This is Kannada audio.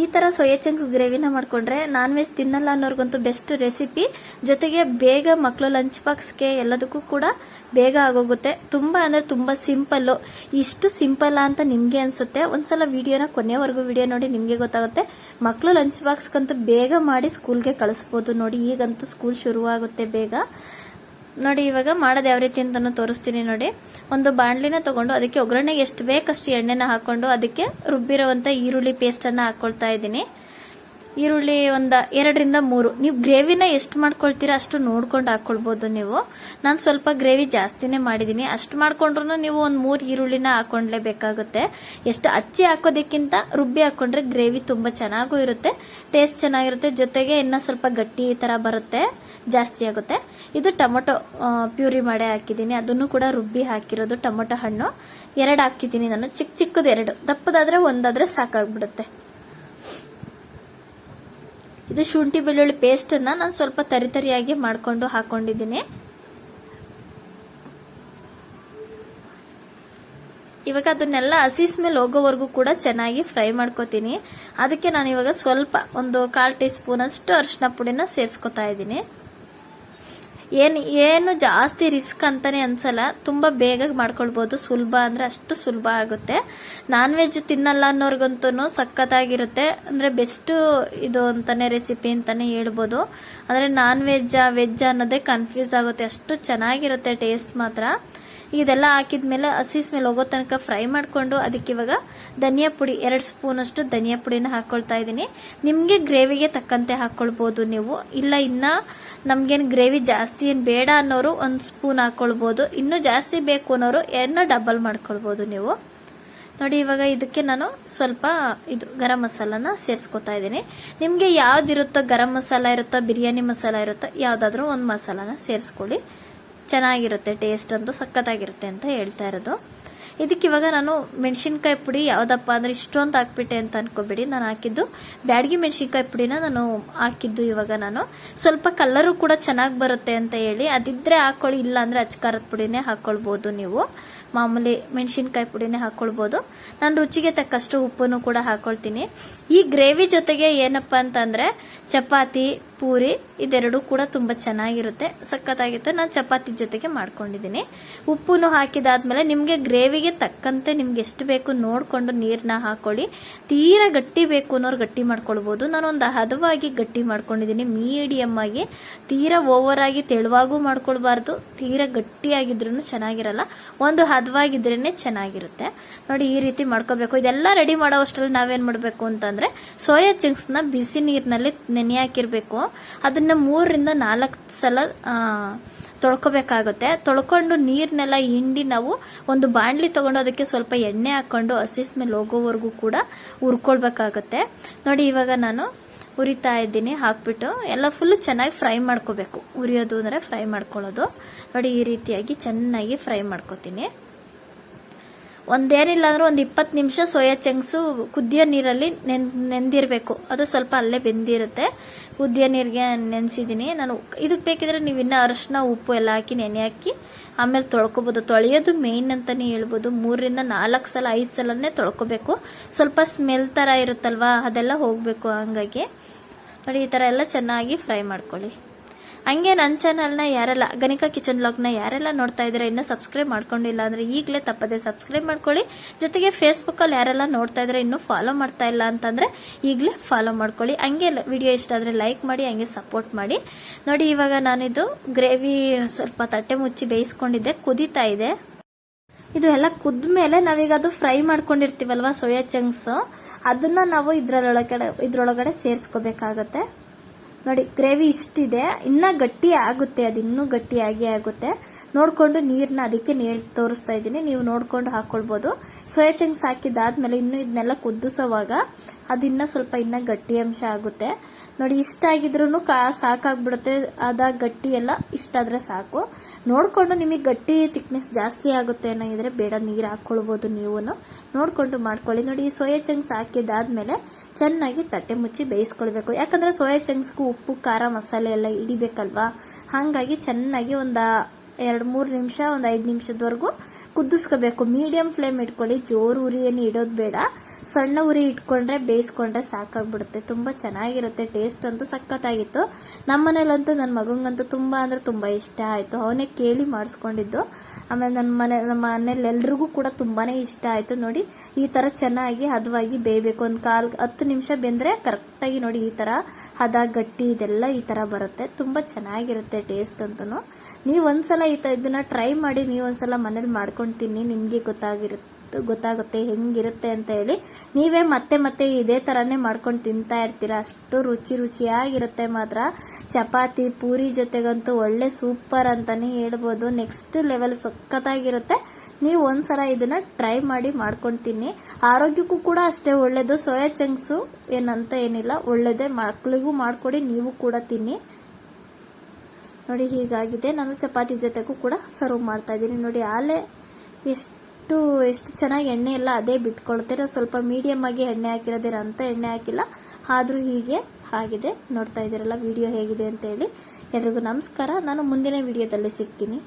ಈ ಥರ ಸೋಯಾ ಚಂಕ್ಸ್ ಗ್ರೇವಿನ ಮಾಡಿಕೊಂಡ್ರೆ ನಾನ್ ವೆಜ್ ತಿನ್ನಲ್ಲ ಅನ್ನೋರ್ಗಂತೂ ಬೆಸ್ಟ್ ರೆಸಿಪಿ. ಜೊತೆಗೆ ಬೇಗ ಮಕ್ಕಳು ಲಂಚ್ ಬಾಕ್ಸ್ಗೆ ಎಲ್ಲದಕ್ಕೂ ಕೂಡ ಬೇಗ ಆಗೋಗುತ್ತೆ. ತುಂಬ ಅಂದರೆ ತುಂಬ ಸಿಂಪಲ್ಲು. ಇಷ್ಟು ಸಿಂಪಲ್ ಅಂತ ನಿಮಗೆ ಅನಿಸುತ್ತೆ. ಒಂದ್ಸಲ ವಿಡಿಯೋನ ಕೊನೆವರೆಗೂ ವಿಡಿಯೋ ನೋಡಿ ನಿಮಗೆ ಗೊತ್ತಾಗುತ್ತೆ. ಮಕ್ಕಳು ಲಂಚ್ ಬಾಕ್ಸ್ಗಂತೂ ಬೇಗ ಮಾಡಿ ಸ್ಕೂಲ್ಗೆ ಕಳಿಸ್ಬೋದು. ನೋಡಿ ಈಗಂತೂ ಸ್ಕೂಲ್ ಶುರುವಾಗುತ್ತೆ ಬೇಗ. ನೋಡಿ ಇವಾಗ ಮಾಡೋದು ಯಾವ ರೀತಿ ಅಂತಲೂ ತೋರಿಸ್ತೀನಿ ನೋಡಿ. ಒಂದು ಬಾಣಲಿನ ತಗೊಂಡು ಅದಕ್ಕೆ ಒಗ್ಗರಣೆಗೆ ಎಷ್ಟು ಬೇಕಷ್ಟು ಎಣ್ಣೆನ ಹಾಕೊಂಡು ಅದಕ್ಕೆ ರುಬ್ಬಿರುವಂಥ ಈರುಳ್ಳಿ ಪೇಸ್ಟನ್ನು ಹಾಕ್ಕೊಳ್ತಾ ಇದ್ದೀನಿ. ಈರುಳ್ಳಿ ಒಂದು 2ರಿಂದ 3. ನೀವು ಗ್ರೇವಿನ ಎಷ್ಟು ಮಾಡ್ಕೊಳ್ತೀರಾ ಅಷ್ಟು ನೋಡ್ಕೊಂಡು ಹಾಕ್ಕೊಳ್ಬೋದು ನೀವು. ನಾನು ಸ್ವಲ್ಪ ಗ್ರೇವಿ ಜಾಸ್ತಿನೇ ಮಾಡಿದ್ದೀನಿ. ಅಷ್ಟು ಮಾಡ್ಕೊಂಡ್ರು ನೀವು ಒಂದು 3 ಈರುಳ್ಳಿನ ಹಾಕೊಂಡ್ಲೇಬೇಕಾಗುತ್ತೆ. ಎಷ್ಟು ಹಚ್ಚಿ ಹಾಕೋದಕ್ಕಿಂತ ರುಬ್ಬಿ ಹಾಕೊಂಡ್ರೆ ಗ್ರೇವಿ ತುಂಬ ಚೆನ್ನಾಗೂ ಇರುತ್ತೆ, ಟೇಸ್ಟ್ ಚೆನ್ನಾಗಿರುತ್ತೆ. ಜೊತೆಗೆ ಇನ್ನು ಸ್ವಲ್ಪ ಗಟ್ಟಿ ಈ ಥರ ಬರುತ್ತೆ, ಜಾಸ್ತಿ ಆಗುತ್ತೆ. ಇದು ಟೊಮೊಟೊ ಪ್ಯೂರಿ ಮಾಡೇ ಹಾಕಿದ್ದೀನಿ, ಅದನ್ನು ಕೂಡ ರುಬ್ಬಿ ಹಾಕಿರೋದು. ಟೊಮೊಟೊ ಹಣ್ಣು 2 ಹಾಕಿದ್ದೀನಿ ನಾನು, ಚಿಕ್ಕದು 2, ದಪ್ಪದಾದ್ರೆ ಒಂದಾದ್ರೆ ಸಾಕಾಗ್ಬಿಡುತ್ತೆ. ಇದು ಶುಂಠಿ ಬೆಳ್ಳುಳ್ಳಿ ಪೇಸ್ಟನ್ನ ನಾನು ಸ್ವಲ್ಪ ತರಿಯಾಗಿ ಮಾಡ್ಕೊಂಡು ಹಾಕೊಂಡಿದ್ದೀನಿ. ಇವಾಗ ಅದನ್ನೆಲ್ಲ ಹಸಿ ಸ್ಮೆಲ್ ಹೋಗೋವರೆಗೂ ಕೂಡ ಚೆನ್ನಾಗಿ ಫ್ರೈ ಮಾಡ್ಕೋತೀನಿ. ಅದಕ್ಕೆ ನಾನು ಇವಾಗ ಸ್ವಲ್ಪ ಒಂದು 1/4 ಟೀ ಸ್ಪೂನ್ ಅಷ್ಟು ಅರಿಶಿನ ಪುಡಿನ ಸೇರಿಸ್ಕೊತಾ ಇದ್ದೀನಿ. ಏನು ಜಾಸ್ತಿ ರಿಸ್ಕ್ ಅಂತಾನೆ ಅನ್ಸಲ್ಲ, ತುಂಬ ಬೇಗ ಮಾಡ್ಕೊಳ್ಬೋದು. ಸುಲಭ ಅಂದ್ರೆ ಅಷ್ಟು ಸುಲಭ ಆಗುತ್ತೆ. ನಾನ್ ವೆಜ್ ತಿನ್ನಲ್ಲ ಅನ್ನೋರ್ಗಂತೂ ಸಖತ್ತಾಗಿರುತ್ತೆ. ಅಂದ್ರೆ ಬೆಸ್ಟ್ ಇದು ಅಂತಾನೆ ರೆಸಿಪಿ ಅಂತಾನೆ ಹೇಳ್ಬೋದು. ಅಂದ್ರೆ ನಾನ್ ವೆಜ್ ಅನ್ನೋದೇ ಕನ್ಫ್ಯೂಸ್ ಆಗುತ್ತೆ, ಅಷ್ಟು ಚೆನ್ನಾಗಿರುತ್ತೆ ಟೇಸ್ಟ್ ಮಾತ್ರ. ಇದೆಲ್ಲ ಹಾಕಿದ್ಮೇಲೆ ಹಸಿ ಸ್ಮೆಲ್ ಹೋಗೋ ತನಕ ಫ್ರೈ ಮಾಡಿಕೊಂಡು ಅದಕ್ಕೆ ಇವಾಗ ಧನಿಯಾ ಪುಡಿ 2 ಸ್ಪೂನ್ ಅಷ್ಟು ಧನಿಯಾ ಪುಡಿನ ಹಾಕೊಳ್ತಾ ಇದ್ದೀನಿ. ನಿಮಗೆ ಗ್ರೇವಿಗೆ ತಕ್ಕಂತೆ ಹಾಕೊಳ್ಬೋದು ನೀವು. ಇಲ್ಲ ಇನ್ನ ನಮ್ಗೇನು ಗ್ರೇವಿ ಜಾಸ್ತಿ ಏನು ಬೇಡ ಅನ್ನೋರು 1 ಸ್ಪೂನ್ ಹಾಕೊಳ್ಬೋದು. ಇನ್ನೂ ಜಾಸ್ತಿ ಬೇಕು ಅನ್ನೋರು ಡಬಲ್ ಮಾಡ್ಕೊಳ್ಬೋದು ನೀವು. ನೋಡಿ ಇವಾಗ ಇದಕ್ಕೆ ನಾನು ಸ್ವಲ್ಪ ಇದು ಗರಂ ಮಸಾಲಾನ ಸೇರಿಸ್ಕೊತಾ ಇದ್ದೀನಿ. ನಿಮಗೆ ಯಾವ್ದಿರುತ್ತೋ, ಗರಂ ಮಸಾಲ ಇರುತ್ತೋ, ಬಿರಿಯಾನಿ ಮಸಾಲ ಇರುತ್ತೋ, ಯಾವುದಾದ್ರೂ ಒಂದು ಮಸಾಲಾನ ಸೇರಿಸ್ಕೊಳ್ಳಿ. ಚೆನ್ನಾಗಿರುತ್ತೆ, ಟೇಸ್ಟ್ ಅಂತೂ ಸಖತ್ತಾಗಿರುತ್ತೆ ಅಂತ ಹೇಳ್ತಾ ಇರೋದು. ಇದಕ್ಕೆ ಇವಾಗ ನಾನು ಮೆಣಸಿನ್ಕಾಯಿ ಪುಡಿ ಯಾವುದಪ್ಪ ಅಂದರೆ ಇಷ್ಟೊಂದು ಹಾಕ್ಬಿಟ್ಟೆ ಅಂತ ಅನ್ಕೋಬೇಡಿ. ನಾನು ಹಾಕಿದ್ದು ಬ್ಯಾಡಗಿ ಮೆಣಸಿನ್ಕಾಯಿ ಪುಡಿನ ನಾನು ಹಾಕಿದ್ದು. ಇವಾಗ ನಾನು ಸ್ವಲ್ಪ ಕಲರು ಕೂಡ ಚೆನ್ನಾಗಿ ಬರುತ್ತೆ ಅಂತ ಹೇಳಿ ಅದಿದ್ರೆ ಹಾಕೊಳ್ಳಿ, ಇಲ್ಲ ಅಂದರೆ ಅಚ್ಕಾರದ ಪುಡಿನೇ ಹಾಕ್ಕೊಳ್ಬೋದು ನೀವು. ಮಾಮೂಲಿ ಮೆಣಸಿನ್ಕಾಯಿ ಪುಡಿನೇ ಹಾಕ್ಕೊಳ್ಬೋದು. ನಾನು ರುಚಿಗೆ ತಕ್ಕಷ್ಟು ಉಪ್ಪನ್ನು ಕೂಡ ಹಾಕ್ಕೊಳ್ತೀನಿ. ಈ ಗ್ರೇವಿ ಜೊತೆಗೆ ಏನಪ್ಪ ಅಂತಂದರೆ ಚಪಾತಿ, ಪೂರಿ ಇದೆರಡೂ ಕೂಡ ತುಂಬ ಚೆನ್ನಾಗಿರುತ್ತೆ, ಸಖತ್ತಾಗಿರುತ್ತೆ. ನಾನು ಚಪಾತಿ ಜೊತೆಗೆ ಮಾಡ್ಕೊಂಡಿದ್ದೀನಿ. ಉಪ್ಪನ್ನು ಹಾಕಿದಾದ್ಮೇಲೆ ನಿಮಗೆ ಗ್ರೇವಿಗೆ ತಕ್ಕಂತೆ ನಿಮ್ಗೆ ಎಷ್ಟು ಬೇಕು ನೋಡಿಕೊಂಡು ನೀರನ್ನ ಹಾಕೊಳ್ಳಿ. ತೀರಾ ಗಟ್ಟಿ ಬೇಕು ಅನ್ನೋರು ಗಟ್ಟಿ ಮಾಡ್ಕೊಳ್ಬೋದು. ನಾನೊಂದು ಹದವಾಗಿ ಗಟ್ಟಿ ಮಾಡ್ಕೊಂಡಿದ್ದೀನಿ, ಮೀಡಿಯಮ್ ಆಗಿ. ತೀರಾ ಓವರ್ ಆಗಿ ತೆಳುವಾಗೂ ಮಾಡ್ಕೊಳ್ಬಾರ್ದು, ತೀರಾ ಗಟ್ಟಿಯಾಗಿದ್ರೂ ಚೆನ್ನಾಗಿರಲ್ಲ. ಒಂದು ಹದವಾಗಿದ್ರೇನೆ ಚೆನ್ನಾಗಿರುತ್ತೆ. ನೋಡಿ ಈ ರೀತಿ ಮಾಡ್ಕೋಬೇಕು. ಇದೆಲ್ಲ ರೆಡಿ ಮಾಡೋ ಅಷ್ಟರಲ್ಲಿ ನಾವೇನು ಮಾಡಬೇಕು ಅಂತಂದರೆ ಸೋಯಾ ಚಂಕ್ಸ್ನ ಬಿಸಿ ನೀರಿನಲ್ಲಿ ನೆನೆ ಹಾಕಿರಬೇಕು. ಅದನ್ನ 3ರಿಂದ 4 ಸಲ ತೊಳ್ಕೊಬೇಕಾಗುತ್ತೆ. ತೊಳ್ಕೊಂಡು ನೀರ್ನೆಲ್ಲ ಹಿಂಡಿ ನಾವು ಒಂದು ಬಾಣಲಿ ತಗೊಂಡು ಅದಕ್ಕೆ ಸ್ವಲ್ಪ ಎಣ್ಣೆ ಹಾಕೊಂಡು ಹಸಿ ಸ್ಮೆಲ್ ಹೋಗೋವರೆಗೂ ಕೂಡ ಹುರ್ಕೊಳ್ಬೇಕಾಗತ್ತೆ. ನೋಡಿ ಇವಾಗ ನಾನು ಉರಿತಾ ಇದ್ದೀನಿ. ಹಾಕ್ಬಿಟ್ಟು ಎಲ್ಲ ಫುಲ್ ಚೆನ್ನಾಗಿ ಫ್ರೈ ಮಾಡ್ಕೋಬೇಕು. ಉರಿಯೋದು ಅಂದರೆ ಫ್ರೈ ಮಾಡ್ಕೊಳ್ಳೋದು. ನೋಡಿ ಈ ರೀತಿಯಾಗಿ ಚೆನ್ನಾಗಿ ಫ್ರೈ ಮಾಡ್ಕೋತೀನಿ. ಒಂದೇನಿಲ್ಲ ಅಂದ್ರೆ ಒಂದು 20 ನಿಮಿಷ ಸೋಯಾ ಚಂಕ್ಸು ಕುದಿಯೋ ನೀರಲ್ಲಿ ನೆಂದಿರಬೇಕು. ಅದು ಸ್ವಲ್ಪ ಅಲ್ಲೇ ಬೆಂದಿರುತ್ತೆ. ಕುದಿಯೋ ನೀರಿಗೆ ನೆನೆಸಿದ್ದೀನಿ ನಾನು. ಇದಕ್ಕೆ ಬೇಕಿದ್ರೆ ನೀವು ಇನ್ನೂ ಅರಿಶಿನ ಉಪ್ಪು ಎಲ್ಲ ಹಾಕಿ ನೆನೆ ಹಾಕಿ ಆಮೇಲೆ ತೊಳ್ಕೊಬೋದು. ತೊಳೆಯೋದು ಮೇಯ್ನ್ ಅಂತಲೇ ಹೇಳ್ಬೋದು. 3ರಿಂದ 4 ಸಲ 5 ಸಲನೇ ತೊಳ್ಕೊಬೇಕು. ಸ್ವಲ್ಪ ಸ್ಮೆಲ್ ಥರ ಇರುತ್ತಲ್ವಾ, ಅದೆಲ್ಲ ಹೋಗಬೇಕು. ಹಂಗಾಗಿ ನೋಡಿ ಈ ಥರ ಎಲ್ಲ ಚೆನ್ನಾಗಿ ಫ್ರೈ ಮಾಡ್ಕೊಳ್ಳಿ. ಹಂಗೆ ನನ್ನ ಚಾನಲ್ನ ಯಾರೆಲ್ಲ ಗಣಿಕಾ ಕಿಚನ್ ವ್ಲಾಗ್ನ ಯಾರೆಲ್ಲ ನೋಡ್ತಾ ಇದ್ದಾರೆ ಇನ್ನೂ ಸಬ್ಸ್ಕ್ರೈಬ್ ಮಾಡ್ಕೊಂಡಿಲ್ಲ ಅಂದರೆ ಈಗಲೇ ತಪ್ಪದೆ ಸಬ್ಸ್ಕ್ರೈಬ್ ಮಾಡ್ಕೊಳ್ಳಿ. ಜೊತೆಗೆ ಫೇಸ್ಬುಕ್ಕಲ್ಲಿ ಯಾರೆಲ್ಲ ನೋಡ್ತಾ ಇದ್ದಾರೆ ಇನ್ನೂ ಫಾಲೋ ಮಾಡ್ತಾ ಇಲ್ಲ ಅಂತಂದರೆ ಈಗಲೇ ಫಾಲೋ ಮಾಡ್ಕೊಳ್ಳಿ. ಹಂಗೆ ವಿಡಿಯೋ ಇಷ್ಟ ಆದರೆ ಲೈಕ್ ಮಾಡಿ, ಹಂಗೆ ಸಪೋರ್ಟ್ ಮಾಡಿ. ನೋಡಿ ಇವಾಗ ನಾನಿದು ಗ್ರೇವಿ ಸ್ವಲ್ಪ ತಟ್ಟೆ ಮುಚ್ಚಿ ಬೇಯಿಸ್ಕೊಂಡಿದ್ದೆ, ಕುದೀತಾ ಇದೆ. ಇದು ಎಲ್ಲ ಕುದ್ದ ಮೇಲೆ ನಾವೀಗ ಅದು ಫ್ರೈ ಮಾಡ್ಕೊಂಡಿರ್ತೀವಲ್ವ ಸೋಯಾ ಚಂಕ್ಸ್, ಅದನ್ನು ನಾವು ಇದ್ರೊಳಗಡೆ ಸೇರಿಸ್ಕೋಬೇಕಾಗತ್ತೆ. ನೋಡಿ ಗ್ರೇವಿ ಇಷ್ಟಿದೆ, ಇನ್ನೂ ಗಟ್ಟಿ ಆಗುತ್ತೆ, ಅದು ಇನ್ನೂ ಗಟ್ಟಿಯಾಗಿ ಆಗುತ್ತೆ. ನೋಡಿಕೊಂಡು ನೀರನ್ನ ಅದಕ್ಕೆ ತೋರಿಸ್ತಾ ಇದ್ದೀನಿ, ನೀವು ನೋಡ್ಕೊಂಡು ಹಾಕ್ಕೊಳ್ಬೋದು. ಸೋಯಾ ಚಂಕ್ಸ್ ಹಾಕಿದ್ದಾದ್ಮೇಲೆ ಇನ್ನೂ ಇದನ್ನೆಲ್ಲ ಕುದಿಸೋವಾಗ ಅದಿನ್ನ ಸ್ವಲ್ಪ ಇನ್ನೂ ಗಟ್ಟಿ ಅಂಶ ಆಗುತ್ತೆ. ನೋಡಿ ಇಷ್ಟ ಆಗಿದ್ರೂ ಸಾಕಾಗ್ಬಿಡುತ್ತೆ. ಅದಾಗ ಗಟ್ಟಿ ಎಲ್ಲ ಇಷ್ಟಾದರೆ ಸಾಕು. ನೋಡಿಕೊಂಡು ನಿಮಗೆ ಗಟ್ಟಿ ಥಿಕ್ನೆಸ್ ಜಾಸ್ತಿ ಆಗುತ್ತೆ ಅನ್ನೋದಿದ್ರೆ ಬೇಡ, ನೀರು ಹಾಕ್ಕೊಳ್ಬೋದು. ನೀವು ನೋಡಿಕೊಂಡು ಮಾಡ್ಕೊಳ್ಳಿ. ನೋಡಿ ಈ ಸೋಯಾ ಚಂಕ್ಸ್ ಹಾಕಿದ್ದಾದ್ಮೇಲೆ ಚೆನ್ನಾಗಿ ತಟ್ಟೆ ಮುಚ್ಚಿ ಬೇಯಿಸ್ಕೊಳ್ಬೇಕು. ಯಾಕಂದರೆ ಸೋಯಾ ಚಂಕ್ಸ್ಗೂ ಉಪ್ಪು, ಖಾರ, ಮಸಾಲೆ ಎಲ್ಲ ಹಿಡಿಬೇಕಲ್ವಾ. ಹಾಗಾಗಿ ಚೆನ್ನಾಗಿ ಒಂದು 2-3 ನಿಮಿಷ, ಒಂದು 5 ನಿಮಿಷದವರೆಗೂ ಕುದಿಸ್ಕೋಬೇಕು. ಮೀಡಿಯಂ ಫ್ಲೇಮ್ ಇಟ್ಕೊಳ್ಳಿ, ಜೋರು ಉರಿ ಏನು ಇಡೋದು ಬೇಡ. ಸಣ್ಣ ಉರಿ ಇಟ್ಕೊಂಡ್ರೆ ಬೇಯಿಸ್ಕೊಂಡ್ರೆ ಸಾಕಾಗ್ಬಿಡುತ್ತೆ. ತುಂಬ ಚೆನ್ನಾಗಿರುತ್ತೆ. ಟೇಸ್ಟ್ ಅಂತೂ ಸಖತ್ತಾಗಿತ್ತು. ನಮ್ಮ ಮನೇಲಂತೂ ನನ್ನ ಮಗಂಗಂತೂ ತುಂಬ ಅಂದರೆ ತುಂಬ ಇಷ್ಟ ಆಯಿತು. ಅವನೇ ಕೇಳಿ ಮಾಡಿಸ್ಕೊಂಡಿದ್ದು. ಆಮೇಲೆ ನಮ್ಮ ಮನೇಲಿ ಎಲ್ರಿಗೂ ಕೂಡ ತುಂಬಾ ಇಷ್ಟ ಆಯಿತು. ನೋಡಿ ಈ ಥರ ಚೆನ್ನಾಗಿ ಹದವಾಗಿ ಬೇಯಬೇಕು. ಒಂದು 10 ನಿಮಿಷ ಬೆಂದರೆ ಕರೆಕ್ಟಾಗಿ ನೋಡಿ ಈ ಥರ ಹದ ಗಟ್ಟಿ ಇದೆಲ್ಲ ಈ ಥರ ಬರುತ್ತೆ. ತುಂಬ ಚೆನ್ನಾಗಿರುತ್ತೆ ಟೇಸ್ಟ್ ಅಂತೂ. ನೀವು ಒಂದ್ಸಲ ಇದನ್ನ ಟ್ರೈ ಮಾಡಿ, ನೀವು ಒಂದ್ಸಲ ಮನೇಲಿ ಮಾಡ್ಕೊಂಡು ತಿನ್ನಿ, ನಿಮಗೆ ಗೊತ್ತಾಗುತ್ತೆ ಹೆಂಗಿರುತ್ತೆ ಅಂತ ಹೇಳಿ. ನೀವೇ ಮತ್ತೆ ಮತ್ತೆ ಇದೇ ಥರನೇ ಮಾಡ್ಕೊಂಡು ತಿಂತಾ ಇರ್ತೀರ. ಅಷ್ಟು ರುಚಿಯಾಗಿರುತ್ತೆ ಮಾತ್ರ. ಚಪಾತಿ ಪೂರಿ ಜೊತೆಗಂತೂ ಒಳ್ಳೆ ಸೂಪರ್ ಅಂತಾನೆ ಹೇಳ್ಬೋದು. ನೆಕ್ಸ್ಟ್ ಲೆವೆಲ್ ಸಖತ್ತಾಗಿರುತ್ತೆ. ನೀವು ಒಂದ್ಸಲ ಇದನ್ನ ಟ್ರೈ ಮಾಡಿ ಮಾಡ್ಕೊಂಡು ತಿನ್ನಿ. ಆರೋಗ್ಯಕ್ಕೂ ಕೂಡ ಅಷ್ಟೇ ಒಳ್ಳೇದು. ಸೋಯಾ ಚಂಕ್ಸು ಏನಂತ ಏನಿಲ್ಲ, ಒಳ್ಳೇದೇ. ಮಕ್ಕಳಿಗೂ ಮಾಡಿಕೊಡಿ, ನೀವು ಕೂಡ ತಿನ್ನಿ. ನೋಡಿ ಹೀಗಾಗಿದೆ. ನಾನು ಚಪಾತಿ ಜೊತೆಗೂ ಕೂಡ ಸರ್ವ್ ಮಾಡ್ತಾ ಇದ್ದೀನಿ. ನೋಡಿ ಆಲೆ ಎಷ್ಟು ಚೆನ್ನಾಗಿ ಎಣ್ಣೆ ಎಲ್ಲ ಅದೇ ಬಿಟ್ಕೊಳ್ತೀರ. ಸ್ವಲ್ಪ ಮೀಡಿಯಮ್ ಆಗಿ ಎಣ್ಣೆ ಹಾಕಿರೋದಿರ ಅಂತ ಎಣ್ಣೆ ಹಾಕಿಲ್ಲ, ಆದರೂ ಹೀಗೆ ಆಗಿದೆ. ನೋಡ್ತಾ ಇದ್ದೀರಲ್ಲ ವಿಡಿಯೋ ಹೇಗಿದೆ ಅಂತ ಹೇಳಿ. ಎಲ್ರಿಗೂ ನಮಸ್ಕಾರ. ನಾನು ಮುಂದಿನ ವಿಡಿಯೋದಲ್ಲಿ ಸಿಗ್ತೀನಿ.